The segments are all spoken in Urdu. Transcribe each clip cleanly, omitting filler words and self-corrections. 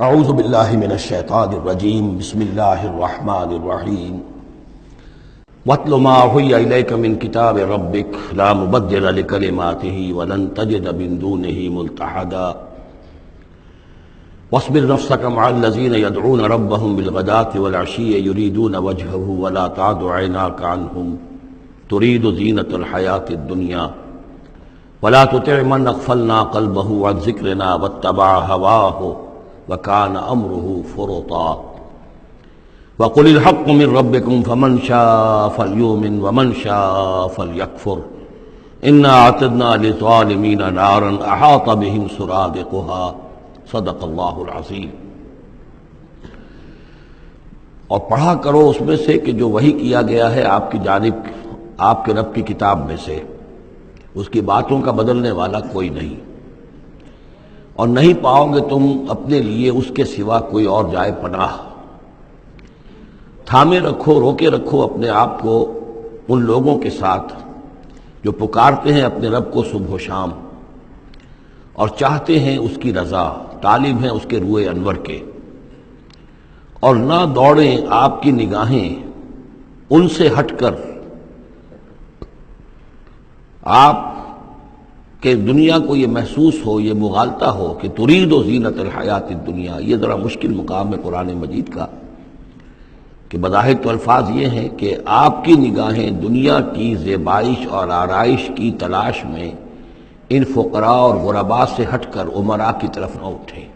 اعوذ باللہ من الشیطان الرجیم بسم اللہ الرحمن الرحیم واتل ما اوحی الیک من کتاب ربک لا مبدل لکلماتہ ولن تجد من دونہ ملتحدا واصبر نفسک مع الذین یدعون ربهم بالغداة والعشی یریدون وجهه ولا تعد عیناک عنهم ترید زینة الحیاة الدنیا ولا تطع من اغفلنا قلبه عن ذکرنا واتبع هواه وَكَانَ أَمْرُهُ فُرُطًا وَقُلِ الْحَقُّ مِنْ رَبِّكُمْ فَمَنْ شَاءَ فَلْيُؤْمِنْ وَمَنْ شَاءَ فَلْيَكْفُرْ إِنَّا أَعْتَدْنَا لِلظَّالِمِينَ نَارًا أَحَاطَ بِهِمْ سُرَادِقُهَا صدق اللہ العظیم۔ اور پڑھا کرو اس میں سے کہ جو وحی کیا گیا ہے آپ کی جانب آپ کے رب کی کتاب میں سے، اس کی باتوں کا بدلنے والا کوئی نہیں، اور نہیں پاؤ گے تم اپنے لیے اس کے سوا کوئی اور جائے پناہ۔ تھامے رکھو، روکے رکھو اپنے آپ کو ان لوگوں کے ساتھ جو پکارتے ہیں اپنے رب کو صبح و شام اور چاہتے ہیں اس کی رضا، طالب ہیں اس کے روئے انور کے، اور نہ دوڑیں آپ کی نگاہیں ان سے ہٹ کر آپ کہ دنیا کو یہ محسوس ہو، یہ مغالطہ ہو کہ ترید و زینت الحیات الدنیا۔ یہ ذرا مشکل مقام ہے قرآن مجید کا کہ بظاہر تو الفاظ یہ ہیں کہ آپ کی نگاہیں دنیا کی زیبائش اور آرائش کی تلاش میں ان فقراء اور غرباء سے ہٹ کر امراء کی طرف نہ اٹھیں،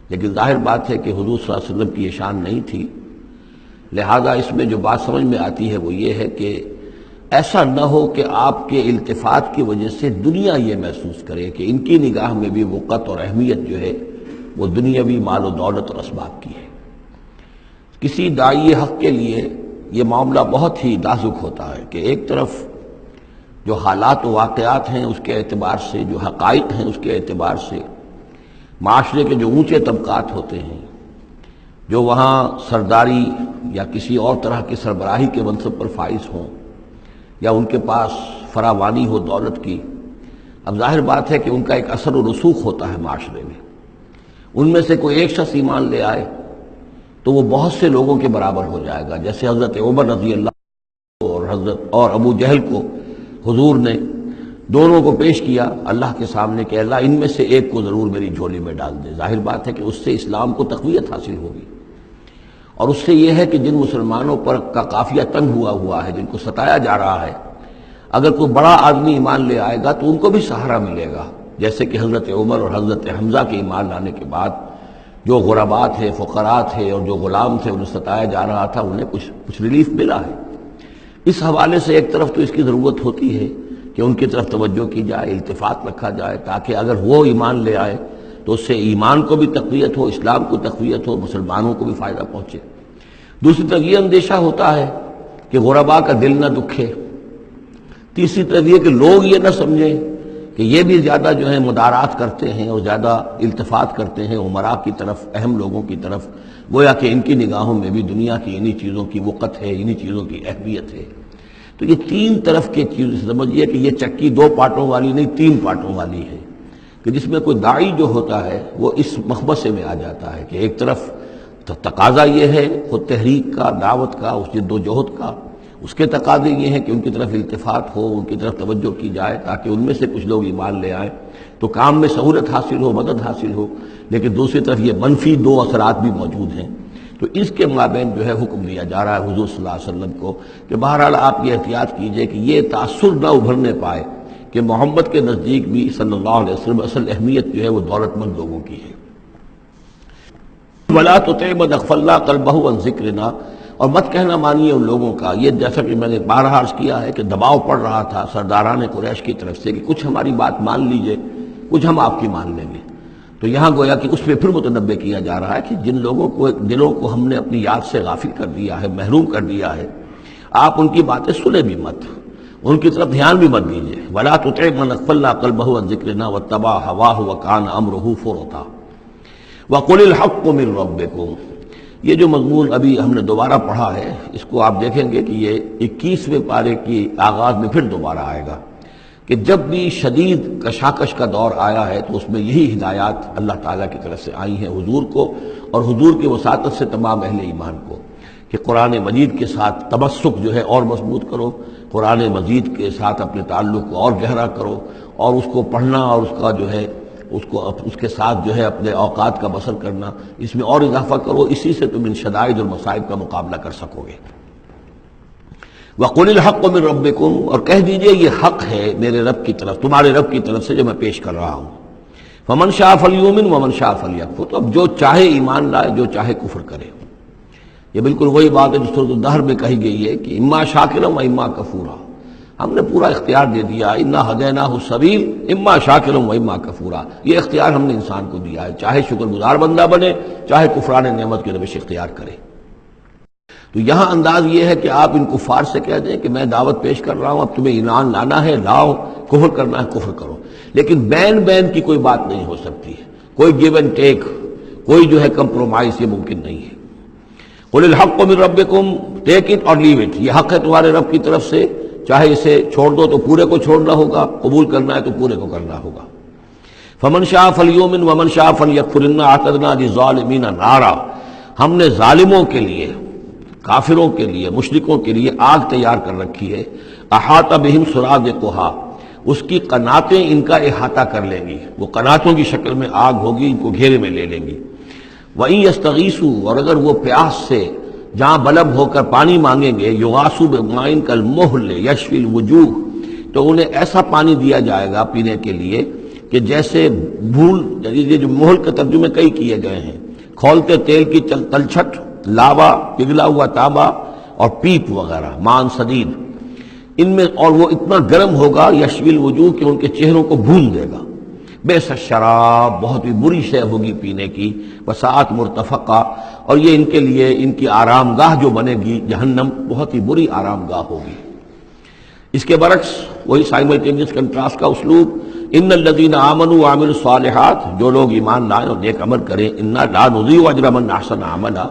لیکن ظاہر بات ہے کہ حضور صلی اللہ علیہ وسلم کی یہ شان نہیں تھی، لہذا اس میں جو بات سمجھ میں آتی ہے وہ یہ ہے کہ ایسا نہ ہو کہ آپ کے التفات کی وجہ سے دنیا یہ محسوس کرے کہ ان کی نگاہ میں بھی وقت اور اہمیت جو ہے وہ دنیاوی مال و دولت اور اسباب کی ہے۔ کسی داعی حق کے لیے یہ معاملہ بہت ہی نازک ہوتا ہے کہ ایک طرف جو حالات و واقعات ہیں اس کے اعتبار سے، جو حقائق ہیں اس کے اعتبار سے، معاشرے کے جو اونچے طبقات ہوتے ہیں، جو وہاں سرداری یا کسی اور طرح کی سربراہی کے منصب پر فائز ہوں یا ان کے پاس فراوانی ہو دولت کی، اب ظاہر بات ہے کہ ان کا ایک اثر و رسوخ ہوتا ہے معاشرے میں۔ ان میں سے کوئی ایک شخص ایمان لے آئے تو وہ بہت سے لوگوں کے برابر ہو جائے گا، جیسے حضرت عمر رضی اللہ اور ابو جہل کو حضور نے دونوں کو پیش کیا اللہ کے سامنے کہ اللہ ان میں سے ایک کو ضرور میری جھولی میں ڈال دے۔ ظاہر بات ہے کہ اس سے اسلام کو تقویت حاصل ہوگی، اور اس سے یہ ہے کہ جن مسلمانوں پر کا قافیہ تنگ ہوا ہے، جن کو ستایا جا رہا ہے، اگر کوئی بڑا آدمی ایمان لے آئے گا تو ان کو بھی سہارا ملے گا، جیسے کہ حضرت عمر اور حضرت حمزہ کے ایمان لانے کے بعد جو غربات تھے، فقراء تھے اور جو غلام تھے انہیں ستایا جا رہا تھا، انہیں کچھ ریلیف ملا ہے۔ اس حوالے سے ایک طرف تو اس کی ضرورت ہوتی ہے کہ ان کی طرف توجہ کی جائے، التفات رکھا جائے، تاکہ اگر وہ ایمان لے آئے تو اس سے ایمان کو بھی تقویت ہو، اسلام کو تقویت ہو، مسلمانوں کو بھی فائدہ پہنچے۔ دوسری طرف یہ اندیشہ ہوتا ہے کہ غرباء کا دل نہ دکھے۔ تیسری طرف یہ کہ لوگ یہ نہ سمجھیں کہ یہ بھی زیادہ جو ہے مدارات کرتے ہیں اور زیادہ التفات کرتے ہیں امراء کی طرف، اہم لوگوں کی طرف، گویا کہ ان کی نگاہوں میں بھی دنیا کی انہی چیزوں کی وقت ہے، انہی چیزوں کی اہمیت ہے۔ تو یہ تین طرف کی چیز سمجھیے کہ یہ چکی دو پارٹوں والی نہیں، تین پارٹوں والی ہے، کہ جس میں کوئی داعی جو ہوتا ہے وہ اس مخبصے میں آ جاتا ہے کہ ایک طرف تقاضا یہ ہے خود تحریک کا، دعوت کا، اس جد و جہد کا، اس کے تقاضے یہ ہیں کہ ان کی طرف التفات ہو، ان کی طرف توجہ کی جائے تاکہ ان میں سے کچھ لوگ ایمان لے آئیں تو کام میں سہولت حاصل ہو، مدد حاصل ہو، لیکن دوسری طرف یہ منفی دو اثرات بھی موجود ہیں۔ تو اس کے مابین جو ہے حکم دیا جا رہا ہے حضور صلی اللہ علیہ وسلم کو کہ بہرحال آپ یہ احتیاط کیجئے کہ یہ تاثر نہ ابھرنے پائے کہ محمد کے نزدیک بھی صلی اللہ علیہ وسلم اصل اہمیت جو ہے وہ دولت مند لوگوں کی ہے۔ وَلَا تُطِعْ مَنْ أَغْفَلْنَا قَلْبَهُ عَنْ ذِكْرِنَا، اور مت کہنا مانیے ان لوگوں کا، یہ جیسا کہ میں نے بارہا عرض کیا ہے کہ دباؤ پڑ رہا تھا سرداران قریش کی طرف سے کہ کچھ ہماری بات مان لیجئے، کچھ ہم آپ کی مان لیں گے۔ تو یہاں گویا کہ اس پہ پھر متنبہ کیا جا رہا ہے کہ جن لوگوں کو دلوں کو ہم نے اپنی یاد سے غافل کر دیا ہے، محروم کر دیا ہے، آپ ان کی باتیں سنیں بھی مت، ان کی طرف دھیان بھی مت دیجیے۔ وَلَا تُطِعْ مَنْ أَغْفَلْنَا قَلْبَهُ عَنْ ذِكْرِنَا وَاتَّبَعَ هَوَاهُ وَكَانَ أَمْرُهُ فُرُطًا وَقُلِ الْحَقُّ مِنْ رَبِّكُمْ۔ یہ جو مضمون ابھی ہم نے دوبارہ پڑھا ہے، اس کو آپ دیکھیں گے کہ یہ 21ویں پارے کی آغاز میں پھر دوبارہ آئے گا کہ جب بھی شدید کشاکش کا دور آیا ہے تو اس میں یہی ہدایات اللہ تعالیٰ کی طرف سے آئی ہیں حضور کو اور حضور کی وساطت سے تمام اہل ایمان کو، کہ قرآن مجید کے ساتھ تمسک جو ہے اور مضبوط کرو، قرآن مجید کے ساتھ اپنے تعلق کو اور گہرا کرو، اور اس کو پڑھنا اور اس کا جو ہے اس کے ساتھ جو ہے اپنے اوقات کا بسر کرنا، اس میں اور اضافہ کرو، اسی سے تم ان شدائد اور مصائب کا مقابلہ کر سکو گے۔ وَقُلِ الْحَقُّ مِن رَبِّكُمْ، اور کہہ دیجئے یہ حق ہے میرے رب کی طرف، تمہارے رب کی طرف سے جو میں پیش کر رہا ہوں۔ فَمَن شَاءَ فَلْيُؤْمِنْ وَمَن شَاءَ فَلْيَكْفُرْ، تو اب جو چاہے ایمان لائے، جو چاہے کفر کرے۔ یہ بالکل وہی بات ہے جو سورۃ الدہر میں کہی گئی ہے کہ اما شاکرا و اما کفورا، ہم نے پورا اختیار دے دیا، انا ہدیناہ السبیل اما شاکرا و اما کفورا، یہ اختیار ہم نے انسان کو دیا ہے، چاہے شکر گزار بندہ بنے، چاہے کفران نعمت کی روش اختیار کرے۔ تو یہاں انداز یہ ہے کہ آپ ان کفار سے کہہ دیں کہ میں دعوت پیش کر رہا ہوں، اب تمہیں ایمان لانا ہے لاؤ، کفر کرنا ہے کفر کرو، لیکن بین کی کوئی بات نہیں ہو سکتی ہے، کوئی گیو اینڈ ٹیک، کوئی جو ہے کمپرومائز، یہ ممکن نہیں ہے۔ قُلِ الْحَقُّ مِن رَبِّكُمْ، ٹیک اٹ اور لیو اٹ، یہ حق ہے تمہارے رب کی طرف سے، چاہے اسے چھوڑ دو تو پورے کو چھوڑنا ہوگا، قبول کرنا ہے تو پورے کو کرنا ہوگا۔ فَمَن شَاءَ فَلْيُؤْمِنْ وَمَن شَاءَ فَلْيَكْفُرْ إِنَّا أَعْتَدْنَا لِلظَّالِمِينَ نَارًا، ہم نے ظالموں کے لیے، کافروں کے لیے، مشرکوں کے لیے آگ تیار کر رکھی ہے، احاطہ بہم سرادقہا، اس کی قناتیں ان کا احاطہ کر لیں گی، وہ قناتوں کی شکل میں آگ ہوگی، ان کو گھیرے میں لے لیں گی۔ وَإِن يَسْتَغِيثُوا، اور اگر وہ پیاس سے جہاں بلب ہو کر پانی مانگیں گے، يُغَاثُوا بِمَاءٍ كَالْمُهْلِ يَشْفِي الْوُجُوهَ، تو انہیں ایسا پانی دیا جائے گا پینے کے لیے کہ جیسے بھول، یہ جو مہل کے ترجمے کئی کیے گئے ہیں، کھولتے تیل کی تلچھٹ، لاوا، پگھلا ہوا تانبا اور پیپ وغیرہ، مان سدید، ان میں، اور وہ اتنا گرم ہوگا یشوی الوجوہ کہ ان کے چہروں کو بھون دے گا۔ بئس الشراب، بہت ہی بری شے ہوگی پینے کی، وساعت مرتفقہ، اور یہ ان کے لیے ان کی آرام گاہ جو بنے گی جہنم، بہت ہی بری آرام گاہ ہوگی۔ اس کے برعکس وہی سائملٹینیس کنٹراسٹ کا اسلوب، ان الذین آمنوا وعملوا الصالحات، جو لوگ ایمان لائیں اور نیک عمل کریں، انا لا نضیع اجر من احسن عملا،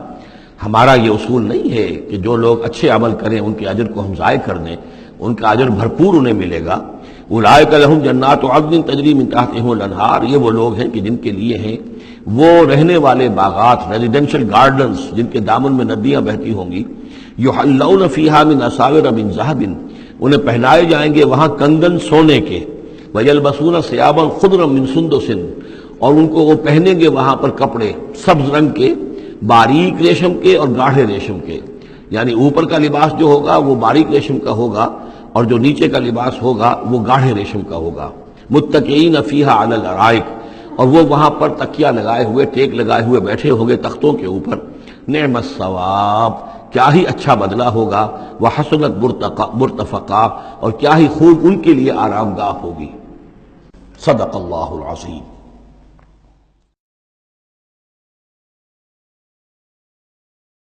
ہمارا یہ اصول نہیں ہے کہ جو لوگ اچھے عمل کریں ان کے اجر کو ہم ضائع کر دیں، ان کا اجر بھرپور انہیں ملے گا۔ اولئک لہم جنات عدن تجری من تحتہم الانہار، یہ وہ لوگ ہیں کہ جن کے لیے ہیں وہ رہنے والے باغات، ریزیڈینشل گارڈنز، جن کے دامن میں ندیاں بہتی ہوں گی، یحلون فیہا من اساور من ذہب، انہیں پہنائے جائیں گے وہاں کنگن سونے کے، ویلبسون ثیابا خضرا من سندس، اور ان کو وہ پہنیں گے وہاں پر کپڑے سبز رنگ کے، باریک ریشم کے اور گاڑھے ریشم کے، یعنی اوپر کا لباس جو ہوگا وہ باریک ریشم کا ہوگا اور جو نیچے کا لباس ہوگا وہ گاڑھے ریشم کا ہوگا۔ متکئین فیہا علی الارائک، اور وہ وہاں پر تکیہ لگائے ہوئے، ٹیک لگائے ہوئے بیٹھے ہوں گے تختوں کے اوپر۔ نعم الثواب، کیا ہی اچھا بدلہ ہوگا، وحسنت مرتفقہ، اور کیا ہی خوب ان کے لیے آرام گاہ ہوگی۔ صدق اللہ العظیم۔